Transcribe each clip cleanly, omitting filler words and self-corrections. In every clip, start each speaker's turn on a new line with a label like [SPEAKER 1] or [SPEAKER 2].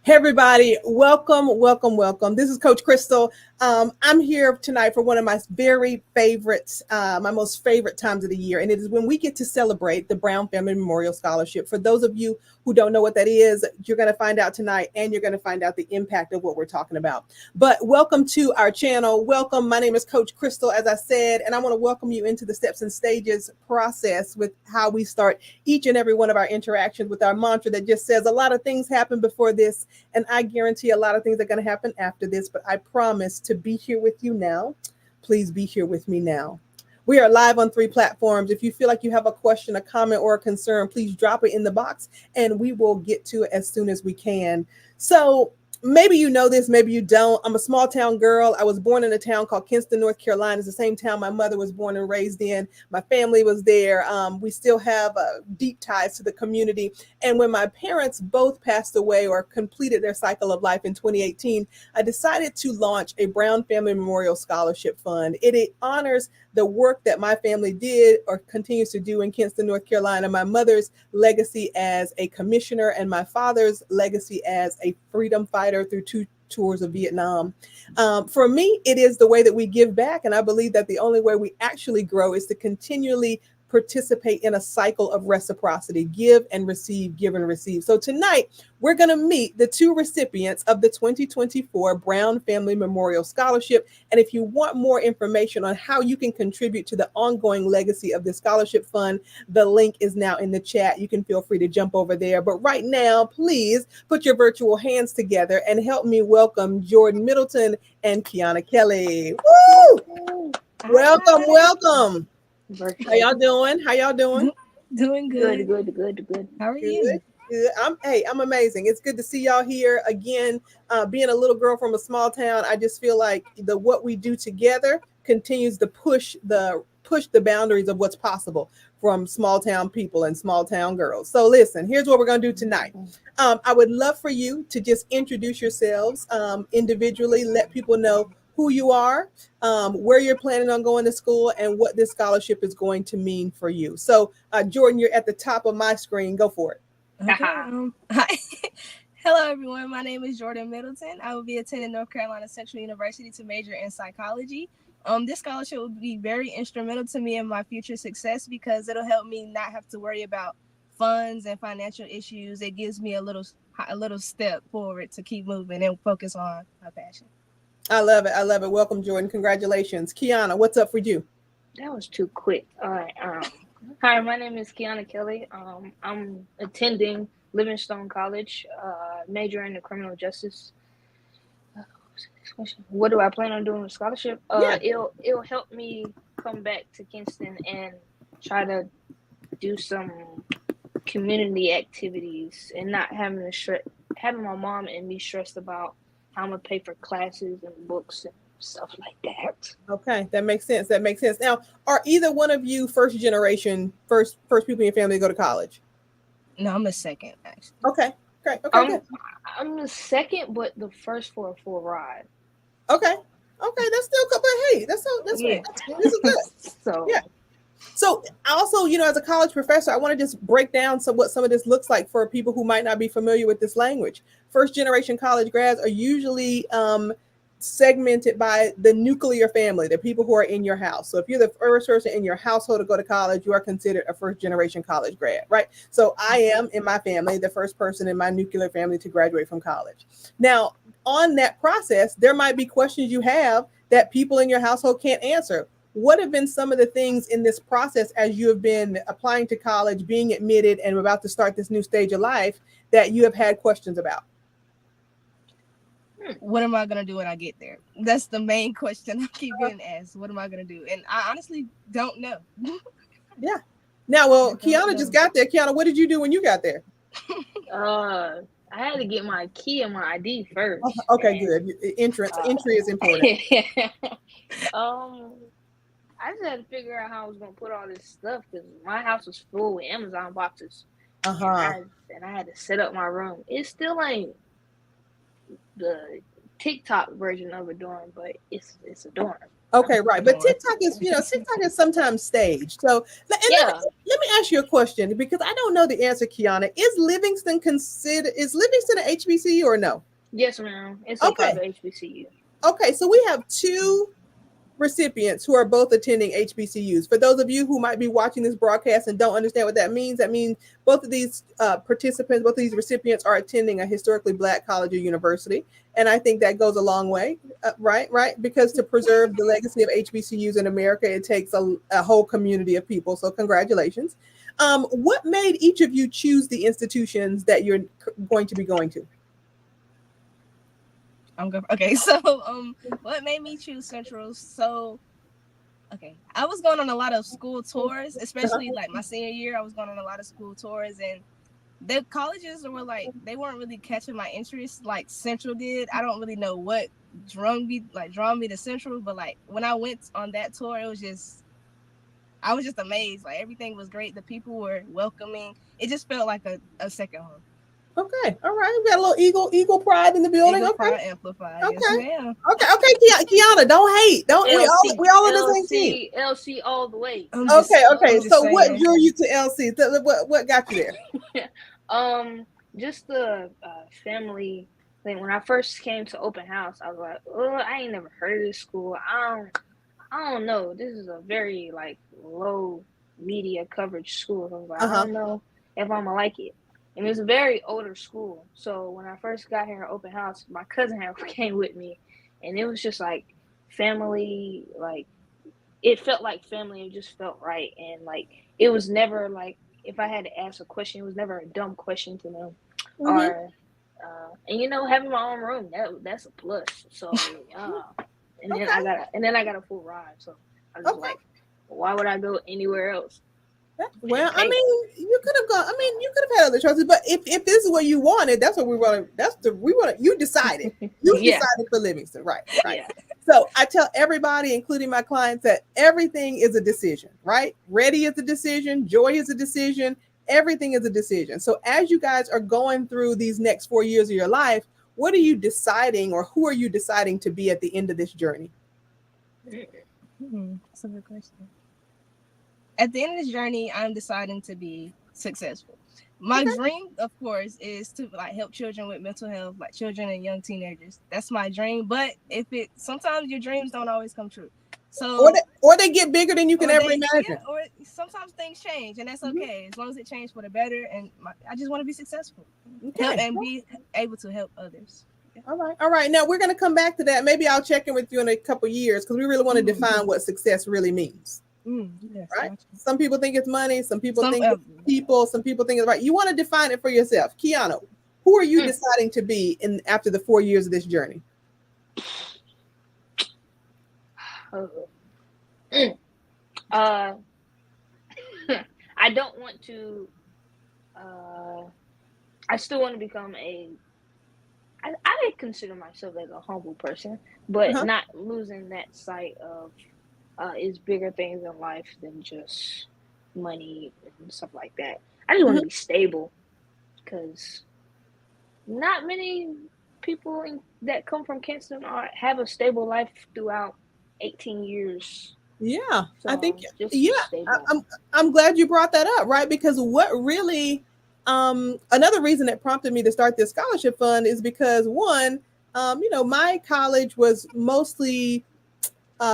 [SPEAKER 1] Hey everybody, welcome. This is Coach Crystal. I'm here tonight for one of my very favorites, my most favorite times of the year, and it is when we get to celebrate the Brown Family Memorial Scholarship. For those of you who don't know what that is, you're going to find out tonight, and you're going to find out the impact of what we're talking about. But welcome to our channel. Welcome. My name is Coach Crystal, as I said, and I want to welcome you into the steps and stages process with how we start each and every one of our interactions with our mantra that just says a lot of things happen before this. And I guarantee a lot of things are going to happen after this, but I promise to be here with you now. Please be here with me now. We are live on 3 platforms. If you feel like you have a question, a comment, or a concern, please drop it in the box and we will get to it as soon as we can. So maybe you know this, maybe you don't. I'm a small town girl. I was born in a town called Kinston, North Carolina. It's the same town my mother was born and raised in. My family was there. We still have deep ties to the community. And when my parents both passed away or completed their cycle of life in 2018, I decided to launch a Brown Family Memorial Scholarship Fund. It honors the work that my family did or continues to do in Kinston, North Carolina, my mother's legacy as a commissioner and my father's legacy as a freedom fighter through 2 tours of Vietnam. For me, it is the way that we give back. And I believe that the only way we actually grow is to continually participate in a cycle of reciprocity, give and receive, give and receive. So tonight, we're going to meet the 2 recipients of the 2024 Brown Family Memorial Scholarship. And if you want more information on how you can contribute to the ongoing legacy of the scholarship fund, the link is now in the chat. You can feel free to jump over there. But right now, please put your virtual hands together and help me welcome Jordan Middleton and Kyonna Kelly. Woo! Welcome. How y'all doing?
[SPEAKER 2] Doing good.
[SPEAKER 3] Good.
[SPEAKER 2] How are you?
[SPEAKER 1] Good. I'm amazing. It's good to see y'all here again. Being a little girl from a small town, I just feel like what we do together continues to push the boundaries of what's possible from small town people and small town girls. So listen, here's what we're going to do tonight. I would love for you to just introduce yourselves individually, let people know who you are, where you're planning on going to school, and what this scholarship is going to mean for you. So, Jordan, you're at the top of my screen. Go for it.
[SPEAKER 2] Okay. Hi. Hello, everyone. My name is Jordan Middleton. I will be attending North Carolina Central University to major in psychology. This scholarship will be very instrumental to me in my future success because it'll help me not have to worry about funds and financial issues. It gives me a little step forward to keep moving and focus on my passion.
[SPEAKER 1] I love it. Welcome, Jordan. Congratulations. Kyonna, what's up for you?
[SPEAKER 3] That was too quick. All right. Hi, my name is Kyonna Kelly. I'm attending Livingstone College, majoring in criminal justice. What do I plan on doing with scholarship? It'll help me come back to Kinston and try to do some community activities and not having my mom and me stressed about how I'm gonna pay for classes and books and stuff like that.
[SPEAKER 1] Okay, that makes sense. Now, are either one of you first generation, first people in your family to go to college?
[SPEAKER 2] No, I'm a second, actually.
[SPEAKER 1] Okay, great. Okay,
[SPEAKER 3] I'm the second, but the first for a full ride.
[SPEAKER 1] Okay, that's still good. But hey, this is good.
[SPEAKER 3] So
[SPEAKER 1] yeah. So also, as a college professor, I want to just break down what some of this looks like for people who might not be familiar with this language. First generation college grads are usually segmented by the nuclear family, the people who are in your house. So if you're the first person in your household to go to college, you are considered a first generation college grad, right? So I am, in my family, the first person in my nuclear family to graduate from college. Now, on that process, there might be questions you have that people in your household can't answer. What have been some of the things in this process as you have been applying to college, being admitted, and about to start this new stage of life that you have had questions about?
[SPEAKER 2] What am I going to do when I get there? That's the main question I keep getting asked. What am I going to do? And I honestly don't know.
[SPEAKER 1] Yeah. Now, Kyonna just got there. Kyonna, what did you do when you got there?
[SPEAKER 3] I had to get my key and my ID first.
[SPEAKER 1] Okay, good. Entry is important.
[SPEAKER 3] I just had to figure out how I was gonna put all this stuff because my house was full with Amazon boxes. And I had to set up my room. It still ain't the TikTok version of a dorm, but it's a dorm.
[SPEAKER 1] Okay, right. But
[SPEAKER 2] More.
[SPEAKER 1] TikTok is, TikTok is sometimes staged. So, let me ask you a question because I don't know the answer, Kyonna. Is Livingston an HBCU or no?
[SPEAKER 3] Yes, ma'am. It's a
[SPEAKER 1] Okay.
[SPEAKER 3] private HBCU.
[SPEAKER 1] Okay, so we have two recipients who are both attending HBCUs. For those of you who might be watching this broadcast and don't understand what that means both of these participants, both of these recipients are attending a historically Black college or university. And I think that goes a long way, right? Because to preserve the legacy of HBCUs in America, it takes a whole community of people. So congratulations. What made each of you choose the institutions that you're going to be going to?
[SPEAKER 2] Okay, so what made me choose Central? So okay, I was going on a lot of school tours, especially like my senior year. I was going on a lot of school tours, and the colleges were like they weren't really catching my interest like Central did. I don't really know what drawn me to Central, but like when I went on that tour, I was just amazed. Like everything was great. The people were welcoming. It just felt like a second home.
[SPEAKER 1] Okay, all right. We got a little eagle pride in the building.
[SPEAKER 2] Eagle
[SPEAKER 1] okay,
[SPEAKER 2] pride amplified.
[SPEAKER 1] okay,
[SPEAKER 2] yes, ma'am.
[SPEAKER 1] okay. Kyonna, don't hate. Don't
[SPEAKER 3] LC,
[SPEAKER 1] we all on the same team?
[SPEAKER 3] LC all the way.
[SPEAKER 1] Okay. So what drew you to LC? What got you there?
[SPEAKER 3] Just the family thing. When I first came to open house, I was like, oh, I ain't never heard of this school. I don't know. This is a very like low media coverage school. I was like, I don't know if I'm gonna like it. And it was a very older school. So when I first got here at open house, my cousin came with me, and it was just like family. Like it felt like family. It just felt right, and like it was never like if I had to ask a question, it was never a dumb question to them. Or and having my own room that's a plus. So and then I got a full ride. So I was like, why would I go anywhere else?
[SPEAKER 1] Well, I mean, you could have gone. I mean, you could have had other choices, but if this is what you wanted, that's what we want. You decided. You decided for Livingston, right? Yeah. So I tell everybody, including my clients, that everything is a decision, right? Ready is a decision. Joy is a decision. Everything is a decision. So as you guys are going through these next 4 years of your life, what are you deciding, or who are you deciding to be at the end of this journey?
[SPEAKER 2] That's a good question. At the end of this journey, I'm deciding to be successful. My dream, of course, is to like help children with mental health, like children and young teenagers. That's my dream. But sometimes your dreams don't always come true. So
[SPEAKER 1] or they get bigger than you can ever imagine.
[SPEAKER 2] Yeah, or sometimes things change, and that's okay as long as it changes for the better. And I just want to be successful and be able to help others.
[SPEAKER 1] All right. Now we're going to come back to that. Maybe I'll check in with you in a couple of years because we really want to define what success really means.
[SPEAKER 2] Yes,
[SPEAKER 1] right. Gotcha. Some people think it's money. Some people think it's people. Some people think it's right. You want to define it for yourself. Kyonna, who are you deciding to be after the 4 years of this journey?
[SPEAKER 3] I don't want to. I still want to become I consider myself as a humble person, but not losing that sight of is bigger things in life than just money and stuff like that. I just want to be stable because not many people that come from Kinston have a stable life throughout 18 years.
[SPEAKER 1] Yeah, so I think I'm glad you brought that up, right? Because what really another reason that prompted me to start this scholarship fund is because one, my college was mostly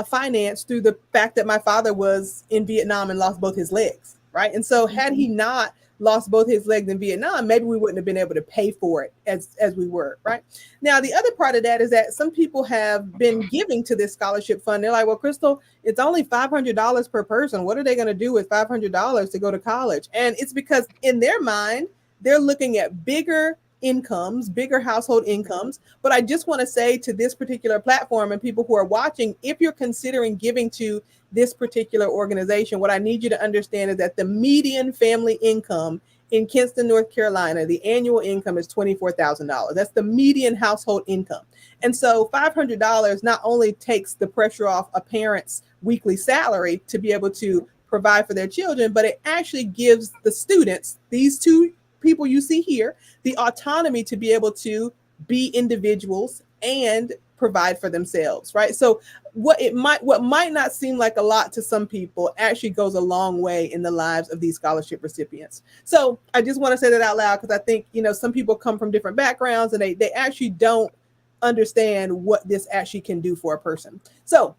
[SPEAKER 1] financed through the fact that my father was in Vietnam and lost both his legs, right? And so had he not lost both his legs in Vietnam, maybe we wouldn't have been able to pay for it as we were, right? Now, the other part of that is that some people have been giving to this scholarship fund. They're like, well, Crystal, it's only $500 per person. What are they going to do with $500 to go to college? And it's because in their mind, they're looking at bigger incomes, bigger household incomes. But I just want to say to this particular platform and people who are watching, if you're considering giving to this particular organization, what I need you to understand is that the median family income in Kinston, North Carolina, the annual income is $24,000. That's the median household income. And so $500 not only takes the pressure off a parent's weekly salary to be able to provide for their children, but it actually gives the students, these two people you see here, the autonomy to be able to be individuals and provide for themselves, right? So what might not seem like a lot to some people actually goes a long way in the lives of these scholarship recipients. So I just want to say that out loud, because I think, some people come from different backgrounds and they actually don't understand what this actually can do for a person. So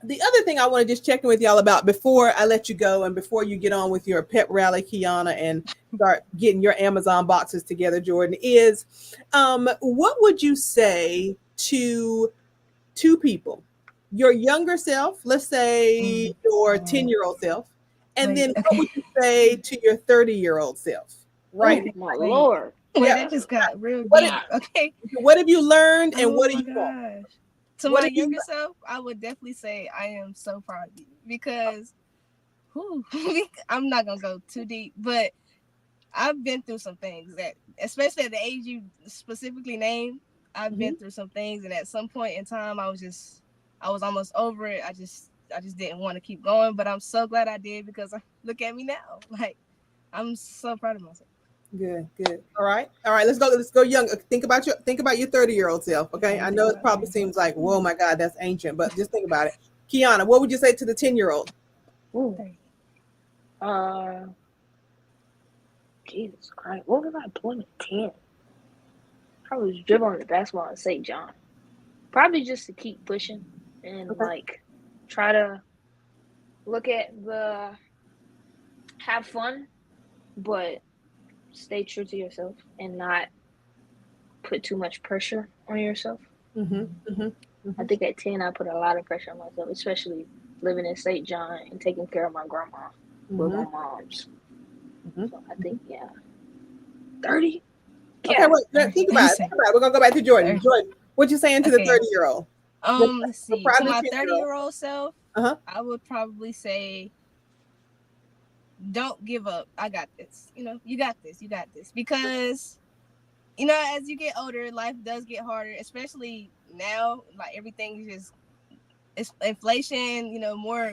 [SPEAKER 1] the other thing I want to just check in with y'all about before I let you go and before you get on with your pep rally, Kyonna, and start getting your Amazon boxes together, Jordan, is what would you say to two people? Your younger self, let's say your 10-year-old self, and then what would you say to your 30-year-old self? Right.
[SPEAKER 3] Oh, my Lord.
[SPEAKER 2] Yeah, that just got real deep. Okay.
[SPEAKER 1] What have you learned and what do you want?
[SPEAKER 2] To my younger self, I would definitely say I am so proud of you because I'm not going to go too deep, but I've been through some things that, especially at the age you specifically named, I've been through some things, and at some point in time, I was almost over it. I just didn't want to keep going, but I'm so glad I did because look at me now. Like, I'm so proud of myself.
[SPEAKER 1] Good. All right. Let's go young. Think about your 30-year-old self. Okay. I know it probably seems like, whoa, my God, that's ancient, but just think about it. Kyonna, what would you say to the 10-year-old?
[SPEAKER 3] Jesus Christ. What was I doing at 10? I was dribbling the basketball at St. John. Probably just to keep pushing and try to look at have fun, but stay true to yourself and not put too much pressure on yourself. I think at 10, I put a lot of pressure on myself, especially living in St. John and taking care of my grandma with my moms. So I think, 30?
[SPEAKER 1] Okay, think about it. We're going to go back to Jordan. Jordan, what you saying to the 30-year-old?
[SPEAKER 2] Let's see. To my 30-year-old self, I would probably say, don't give up. I got this. You got this. Because, as you get older, life does get harder, especially now. Like, everything is just, it's inflation, more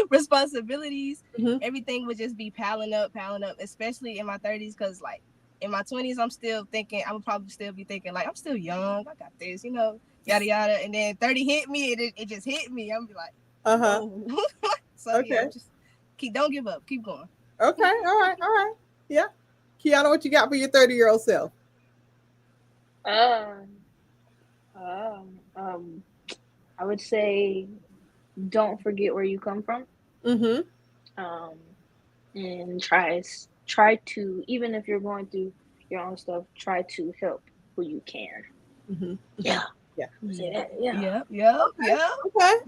[SPEAKER 2] responsibilities. Everything would just be piling up, especially in my 30s. Because, like, in my 20s, I'm still thinking, I would probably still be thinking, like, I'm still young. I got this, yada, yada. And then 30 hit me, and it just hit me. I'm be like, oh. So just don't give up. Keep going.
[SPEAKER 1] Okay. All right. Yeah. Kyonna, what you got for your 30-year-old self?
[SPEAKER 3] I would say don't forget where you come from. And try to, even if you're going through your own stuff, try to help who you can. Yeah.
[SPEAKER 1] Yeah.
[SPEAKER 2] Yep.
[SPEAKER 1] Okay.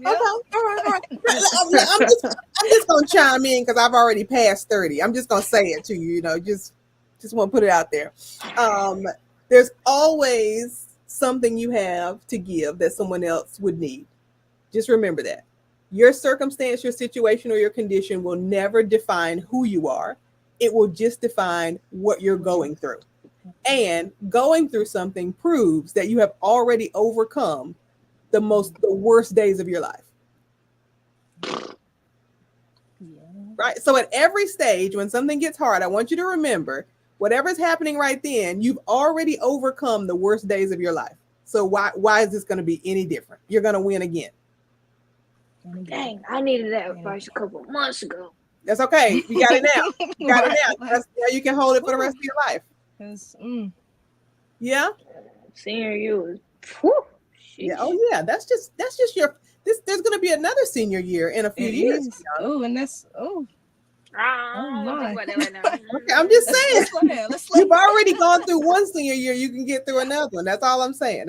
[SPEAKER 1] All right. I'm just gonna chime in because I've already passed 30. I'm just gonna say it to you. Just want to put it out there. There's always something you have to give that someone else would need. Just remember that. Your circumstance, your situation, or your condition will never define who you are. It will just define what you're going through. And going through something proves that you have already overcome the worst days of your life. Right? So at every stage, when something gets hard, I want you to remember whatever's happening right then, you've already overcome the worst days of your life. So why is this going to be any different? You're going to win again.
[SPEAKER 3] Dang, I needed that advice a couple of months ago.
[SPEAKER 1] That's okay. You got it now. Now you can hold it for the rest of your life. Yeah.
[SPEAKER 3] Senior year was
[SPEAKER 1] yeah. Oh yeah. That's just your there's gonna be another senior year in a few years.
[SPEAKER 2] Oh, and that's my.
[SPEAKER 1] Okay, I'm just saying. You've already gone through one senior year, you can get through another one. That's all I'm saying.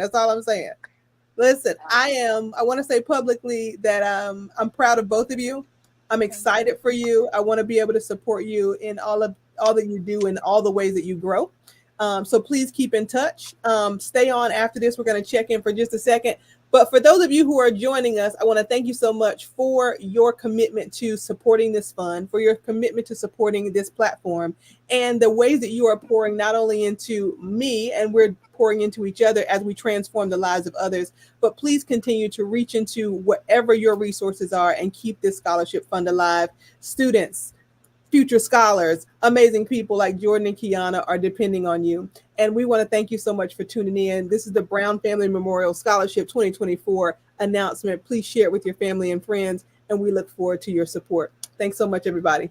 [SPEAKER 1] Listen, I want to say publicly that I'm proud of both of you. I'm excited for you. I want to be able to support you in all that you do and all the ways that you grow. So please keep in touch. Stay on after this. We're going to check in for just a second. But for those of you who are joining us, I want to thank you so much for your commitment to supporting this fund, for your commitment to supporting this platform, and the ways that you are pouring not only into me, and we're pouring into each other as we transform the lives of others, but please continue to reach into whatever your resources are and keep this scholarship fund alive. Students, future scholars, amazing people like Jordan and Kyonna are depending on you. And we want to thank you so much for tuning in. This is the Brown Family Memorial Scholarship 2024 announcement. Please share it with your family and friends, and we look forward to your support. Thanks so much, everybody.